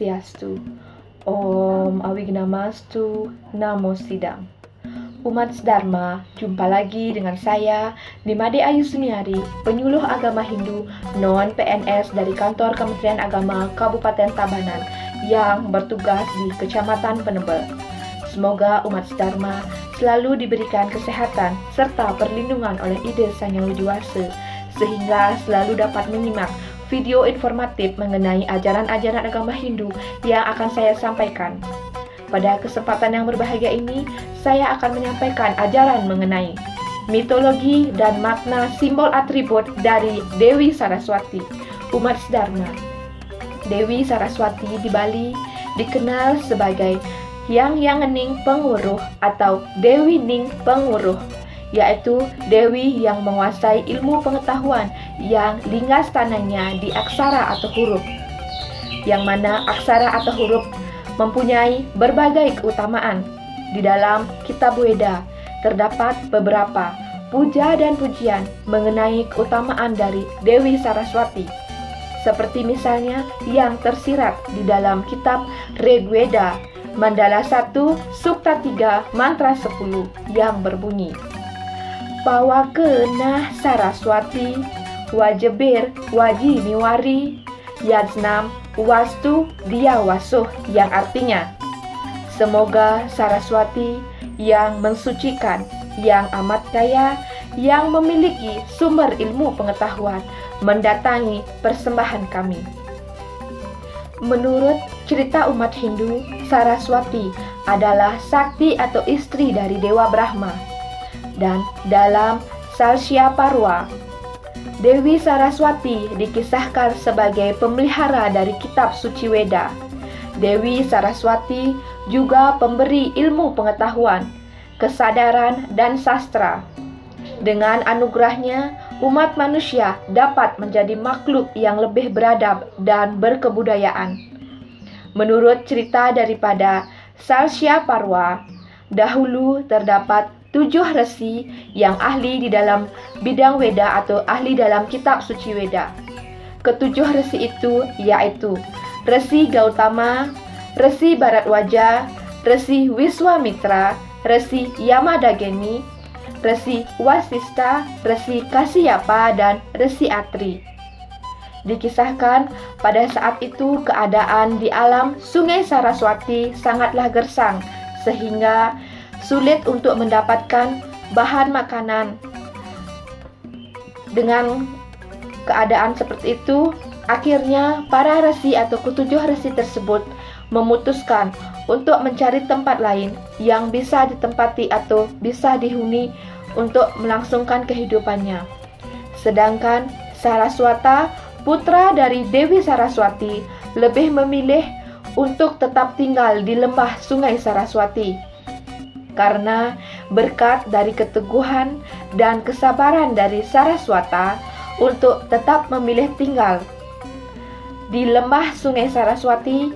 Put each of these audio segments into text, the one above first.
Swastiastu. Om Awignamastu Namo Sidam. Umat Dharma, jumpa lagi dengan saya, Nimade Ayu Suniari, penyuluh agama Hindu non-PNS dari kantor Kementerian Agama Kabupaten Tabanan yang bertugas di Kecamatan Penebel. Semoga umat Dharma selalu diberikan kesehatan serta perlindungan oleh Ide Sang Yang Widiwasa, sehingga selalu dapat menyimak video informatif mengenai ajaran-ajaran agama Hindu yang akan saya sampaikan. Pada kesempatan yang berbahagia ini, saya akan menyampaikan ajaran mengenai mitologi dan makna simbol atribut dari Dewi Saraswati, umat Dharma. Dewi Saraswati di Bali dikenal sebagai Hyang Ening Penguruh atau Dewi Ning Penguruh, yaitu Dewi yang menguasai ilmu pengetahuan yang linggastananya di aksara atau huruf, yang mana aksara atau huruf mempunyai berbagai keutamaan. Di dalam kitab Weda terdapat beberapa puja dan pujian mengenai keutamaan dari Dewi Saraswati, seperti misalnya yang tersirat di dalam kitab Rigveda Mandala 1 Sukta 3 Mantra 10 yang berbunyi, Pawakena Saraswati Wajebir Waji Niwari Yajnam Wastu Dia Wasuh, yang artinya, semoga Saraswati yang mensucikan, yang amat kaya, yang memiliki sumber ilmu pengetahuan mendatangi persembahan kami. Menurut cerita umat Hindu, Saraswati adalah sakti atau istri dari Dewa Brahma. Dan dalam Salsya Parwa, Dewi Saraswati dikisahkan sebagai pemelihara dari kitab suci Weda. Dewi Saraswati juga pemberi ilmu pengetahuan, kesadaran, dan sastra. Dengan anugerahnya, umat manusia dapat menjadi makhluk yang lebih beradab dan berkebudayaan. Menurut cerita daripada Salsya Parwa, dahulu terdapat 7 resi yang ahli di dalam bidang Weda atau ahli dalam kitab suci Weda. Ketujuh resi itu yaitu Resi Gautama, Resi Bharadwaja, Resi Wiswamitra, Resi Yamadageni, Resi Wasista, Resi Kasyapa, dan Resi Atri. Dikisahkan pada saat itu keadaan di alam Sungai Saraswati sangatlah gersang, sehingga sulit untuk mendapatkan bahan makanan. Dengan keadaan seperti itu, akhirnya para resi atau ketujuh resi tersebut memutuskan untuk mencari tempat lain yang bisa ditempati atau bisa dihuni untuk melangsungkan kehidupannya. Sedangkan Saraswata, putra dari Dewi Saraswati, lebih memilih untuk tetap tinggal di lembah Sungai Saraswati. Karena berkat dari keteguhan dan kesabaran dari Saraswata untuk tetap memilih tinggal di lembah Sungai Saraswati,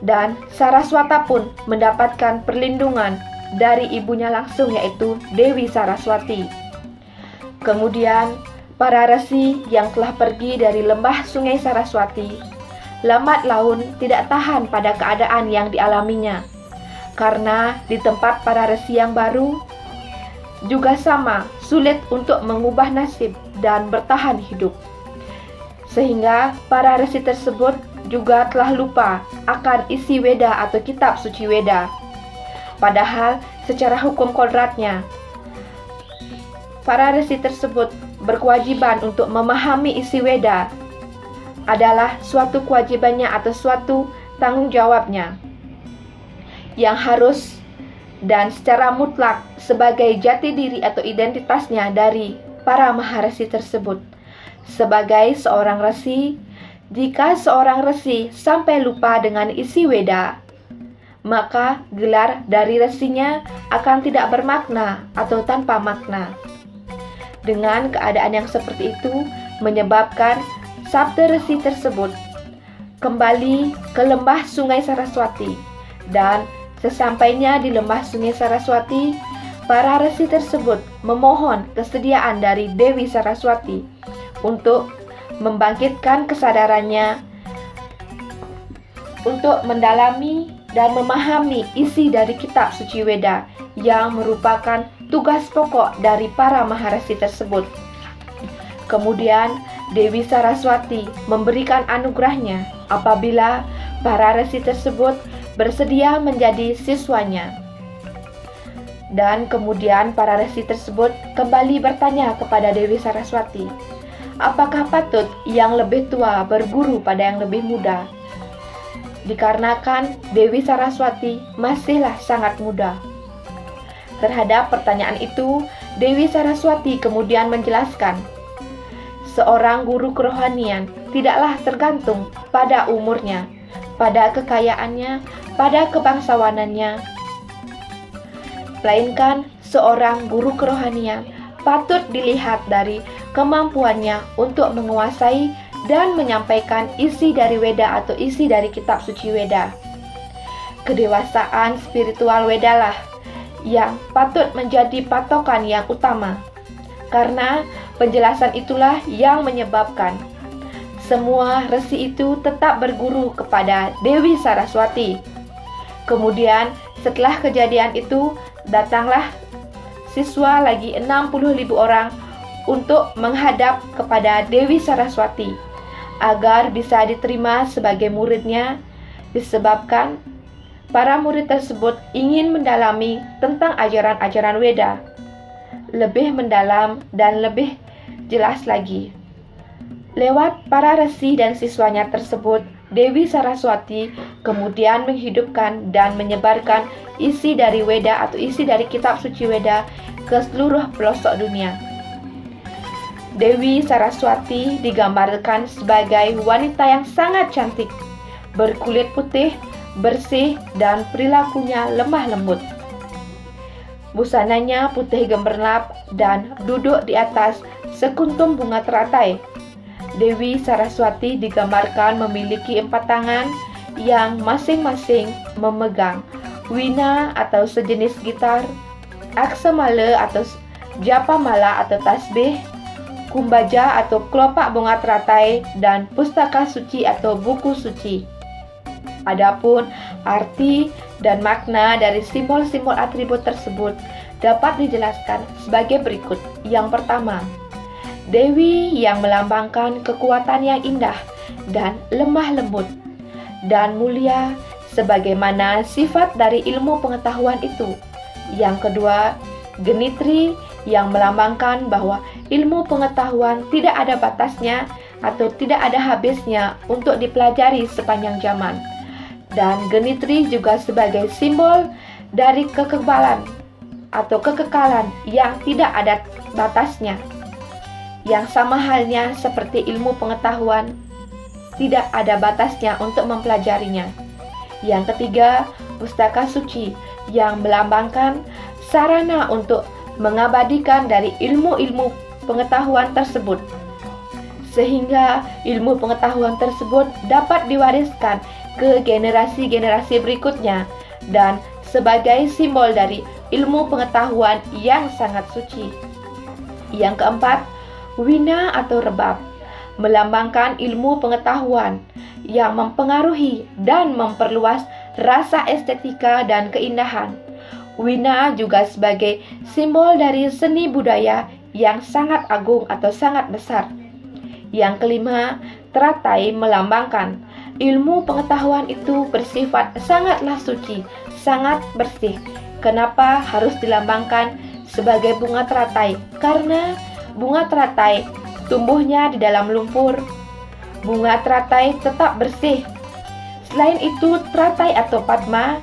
dan Saraswata pun mendapatkan perlindungan dari ibunya langsung, yaitu Dewi Saraswati. Kemudian para resi yang telah pergi dari lembah Sungai Saraswati lambat laun tidak tahan pada keadaan yang dialaminya, karena di tempat para resi yang baru juga sama sulit untuk mengubah nasib dan bertahan hidup. Sehingga para resi tersebut juga telah lupa akan isi Weda atau kitab suci Weda. Padahal secara hukum kodratnya, para resi tersebut berkewajiban untuk memahami isi Weda, adalah suatu kewajibannya atau suatu tanggung jawabnya yang harus dan secara mutlak sebagai jati diri atau identitasnya dari para maharesi tersebut. Sebagai seorang resi, jika seorang resi sampai lupa dengan isi Weda, maka gelar dari resinya akan tidak bermakna atau tanpa makna. Dengan keadaan yang seperti itu menyebabkan sabda resi tersebut kembali ke lembah Sungai Saraswati, dan sesampainya di lembah Sungai Saraswati, para resi tersebut memohon kesediaan dari Dewi Saraswati untuk membangkitkan kesadarannya untuk mendalami dan memahami isi dari kitab suci Weda yang merupakan tugas pokok dari para maharesi tersebut. Kemudian Dewi Saraswati memberikan anugerahnya apabila para resi tersebut bersedia menjadi siswanya. Dan kemudian para resi tersebut kembali bertanya kepada Dewi Saraswati, apakah patut yang lebih tua berguru pada yang lebih muda? Dikarenakan Dewi Saraswati masihlah sangat muda. Terhadap pertanyaan itu, Dewi Saraswati kemudian menjelaskan, seorang guru kerohanian tidaklah tergantung pada umurnya, pada kekayaannya, pada kebangsawanannya, melainkan seorang guru kerohanian patut dilihat dari kemampuannya untuk menguasai dan menyampaikan isi dari Weda atau isi dari kitab suci Weda. Kedewasaan spiritual Weda lah yang patut menjadi patokan yang utama, karena penjelasan itulah yang menyebabkan semua resi itu tetap berguru kepada Dewi Saraswati. Kemudian setelah kejadian itu, datanglah siswa lagi 60.000 orang untuk menghadap kepada Dewi Saraswati agar bisa diterima sebagai muridnya, disebabkan para murid tersebut ingin mendalami tentang ajaran-ajaran Weda lebih mendalam dan lebih jelas lagi. Lewat para resi dan siswanya tersebut, Dewi Saraswati kemudian menghidupkan dan menyebarkan isi dari Weda atau isi dari kitab suci Weda ke seluruh pelosok dunia. Dewi Saraswati digambarkan sebagai wanita yang sangat cantik, berkulit putih, bersih, dan perilakunya lemah lembut. Busananya putih gemerlap dan duduk di atas sekuntum bunga teratai. Dewi Saraswati digambarkan memiliki 4 tangan yang masing-masing memegang wina atau sejenis gitar, aksamala atau japamala atau tasbih, kumbaja atau kelopak bunga teratai, dan pustaka suci atau buku suci. Adapun arti dan makna dari simbol-simbol atribut tersebut dapat dijelaskan sebagai berikut. Yang pertama, Dewi yang melambangkan kekuatan yang indah dan lemah lembut dan mulia sebagaimana sifat dari ilmu pengetahuan itu. Yang kedua, Genitri yang melambangkan bahwa ilmu pengetahuan tidak ada batasnya atau tidak ada habisnya untuk dipelajari sepanjang zaman. Dan Genitri juga sebagai simbol dari kekebalan atau kekekalan yang tidak ada batasnya, yang sama halnya seperti ilmu pengetahuan tidak ada batasnya untuk mempelajarinya. Yang ketiga, pustaka suci yang melambangkan sarana untuk mengabadikan dari ilmu-ilmu pengetahuan tersebut, sehingga ilmu pengetahuan tersebut dapat diwariskan ke generasi-generasi berikutnya dan sebagai simbol dari ilmu pengetahuan yang sangat suci. Yang keempat, wina atau rebab melambangkan ilmu pengetahuan yang mempengaruhi dan memperluas rasa estetika dan keindahan. Wina juga sebagai simbol dari seni budaya yang sangat agung atau sangat besar. Yang kelima, teratai melambangkan ilmu pengetahuan itu bersifat sangatlah suci, sangat bersih. Kenapa harus dilambangkan sebagai bunga teratai? Karena bunga teratai tumbuhnya di dalam lumpur. Bunga teratai tetap bersih. Selain itu, teratai atau padma,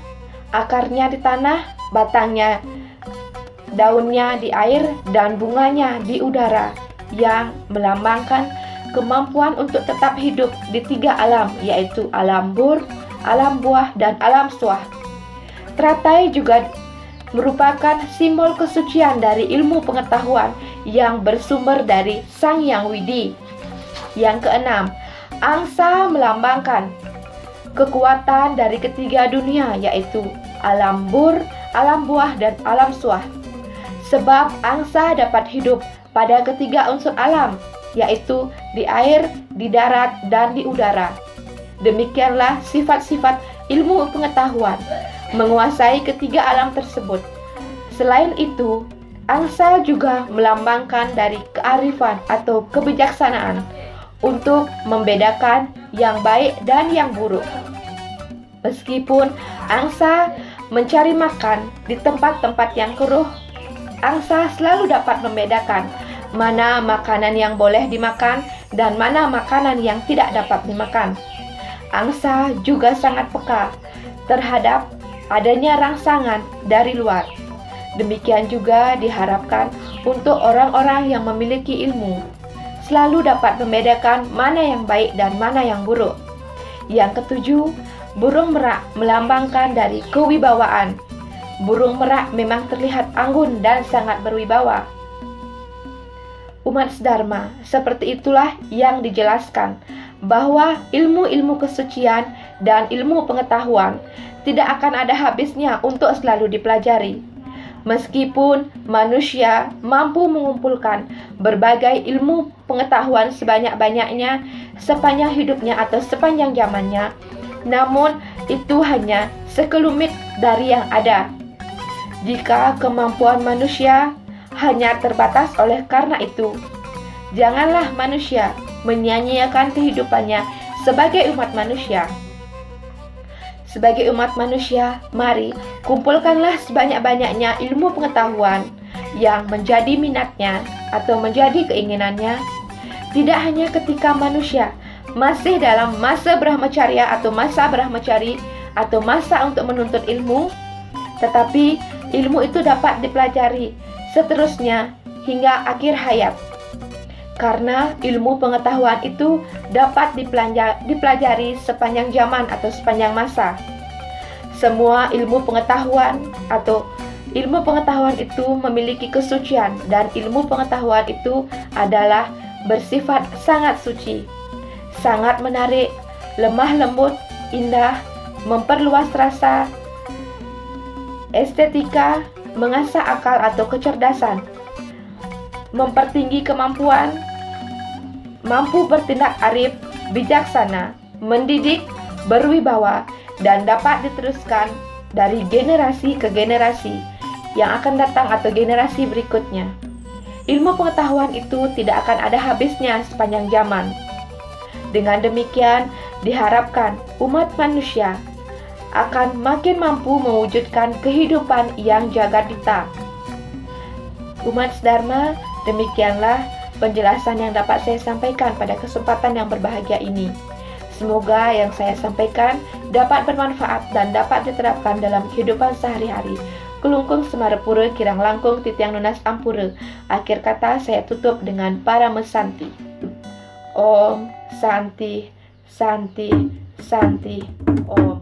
akarnya di tanah, batangnya, daunnya di air, dan bunganya di udara, yang melambangkan kemampuan untuk tetap hidup di 3 alam, yaitu alam bur, alam buah, dan alam suah. Teratai juga merupakan simbol kesucian dari ilmu pengetahuan yang bersumber dari Sang Hyang Widi. Yang keenam, angsa melambangkan kekuatan dari ketiga dunia, yaitu alam bur, alam buah, dan alam suah. Sebab angsa dapat hidup pada ketiga unsur alam, yaitu di air, di darat, dan di udara. Demikianlah sifat-sifat ilmu pengetahuan menguasai ketiga alam tersebut. Selain itu, angsa juga melambangkan dari kearifan atau kebijaksanaan untuk membedakan yang baik dan yang buruk. Meskipun angsa mencari makan di tempat-tempat yang keruh, angsa selalu dapat membedakan mana makanan yang boleh dimakan dan mana makanan yang tidak dapat dimakan. Angsa juga sangat peka terhadap adanya rangsangan dari luar. Demikian juga diharapkan untuk orang-orang yang memiliki ilmu, selalu dapat membedakan mana yang baik dan mana yang buruk. Yang ketujuh, burung merak melambangkan dari kewibawaan. Burung merak memang terlihat anggun dan sangat berwibawa. Umat Dharma, seperti itulah yang dijelaskan, bahwa ilmu-ilmu kesucian dan ilmu pengetahuan tidak akan ada habisnya untuk selalu dipelajari. Meskipun manusia mampu mengumpulkan berbagai ilmu pengetahuan sebanyak-banyaknya sepanjang hidupnya atau sepanjang zamannya, namun itu hanya sekelumit dari yang ada. Jika kemampuan manusia hanya terbatas oleh karena itu, janganlah manusia menyia-nyiakan kehidupannya sebagai umat manusia. Sebagai umat manusia, mari kumpulkanlah sebanyak-banyaknya ilmu pengetahuan yang menjadi minatnya atau menjadi keinginannya, tidak hanya ketika manusia masih dalam masa brahmacarya atau masa brahmacari atau masa untuk menuntut ilmu, tetapi ilmu itu dapat dipelajari seterusnya hingga akhir hayat. Karena ilmu pengetahuan itu dapat dipelajari sepanjang zaman atau sepanjang masa. Semua ilmu pengetahuan atau ilmu pengetahuan itu memiliki kesucian, dan ilmu pengetahuan itu adalah bersifat sangat suci, sangat menarik, lemah lembut, indah, memperluas rasa, estetika, mengasah akal atau kecerdasan, mempertinggi kemampuan, mampu bertindak arif, bijaksana, mendidik, berwibawa, dan dapat diteruskan dari generasi ke generasi yang akan datang atau generasi berikutnya. Ilmu pengetahuan itu tidak akan ada habisnya sepanjang zaman. Dengan demikian, diharapkan umat manusia akan makin mampu mewujudkan kehidupan yang jagadita. Umat Dharma, demikianlah penjelasan yang dapat saya sampaikan pada kesempatan yang berbahagia ini. Semoga yang saya sampaikan dapat bermanfaat dan dapat diterapkan dalam kehidupan sehari-hari. Kulungkung Semarepura Kirang Langkung Titiang Nunas Ampura. Akhir kata saya tutup dengan Paramesanti. Om Santi Santi Santi Om.